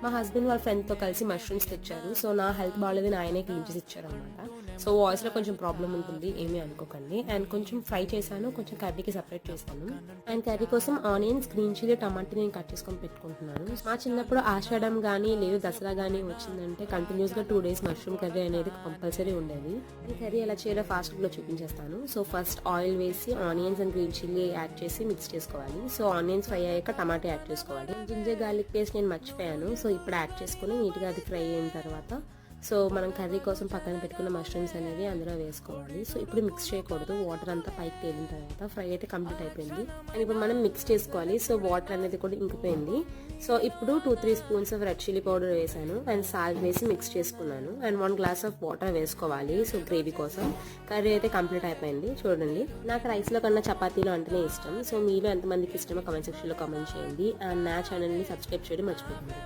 మా హస్బెండ్ వాళ్ళ ఫ్రెండ్తో కలిసి మష్రూమ్స్ తెచ్చారు. సో నా హెల్త్ బాగాలేదని ఆయనే క్లీన్ చేసి ఇచ్చారనమాట. సో వాయిస్లో కొంచెం ప్రాబ్లం ఉంటుంది, ఏమీ అనుకోకండి. అండ్ కొంచెం ఫ్రై చేశాను, కొంచెం కర్రీకి సపరేట్ చేశాను. అండ్ కర్రీ కోసం ఆనియన్స్, గ్రీన్ చిల్లీ, టమాటా నేను కట్ చేసుకొని పెట్టుకుంటున్నాను. మా చిన్నప్పుడు ఆషాఢం కానీ లేదు దసరా కానీ వచ్చిందంటే కంటిన్యూస్గా 2 days మష్రూమ్ కర్రీ అనేది కంపల్సరీ ఉండేది. ఈ కర్రీ ఎలా చేయాలో ఫాస్ట్గా చూపించేస్తాను. సో ఫస్ట్ ఆయిల్ వేసి onions and green chilli add చేసి మిక్స్ చేసుకోవాలి. సో ఆనియన్స్ ఫ్రై అయ్యాక టమాటా యాడ్ చేసుకోవాలి. జింజర్ గార్లిక్ పేస్ట్ నేను మర్చిపోయాను. సో ఇప్పుడు యాడ్ చేసుకుని నీట్గా అది ఫ్రై అయిన తర్వాత సో మనం కర్రీ కోసం పక్కన పెట్టుకున్న మష్రూమ్స్ అనేవి అందులో వేసుకోవాలి. సో ఇప్పుడు మిక్స్ చేయకూడదు, వాటర్ అంతా పైకి తేలిన తర్వాత ఫ్రై అయితే కంప్లీట్ అయిపోయింది. అండ్ ఇప్పుడు మనం మిక్స్ చేసుకోవాలి. సో వాటర్ అనేది కూడా ఇంకిపోయింది. సో ఇప్పుడు 2-3 spoons of red chilli powder వేసాను అండ్ సాల్ట్ వేసి మిక్స్ చేసుకున్నాను. అండ్ 1 glass ఆఫ్ వాటర్ వేసుకోవాలి. సో గ్రేవీ కోసం. కర్రీ అయితే కంప్లీట్ అయిపోయింది. చూడండి, నాకు రైస్లో కన్నా చపాతీలో అంటేనే ఇష్టం. సో మీలో ఎంతమందికి ఇష్టమో కామెంట్ సెక్షన్లో కామెంట్ చేయండి. అండ్ నా ఛానల్ని సబ్స్క్రైబ్ చేయడం మర్చిపోకండి.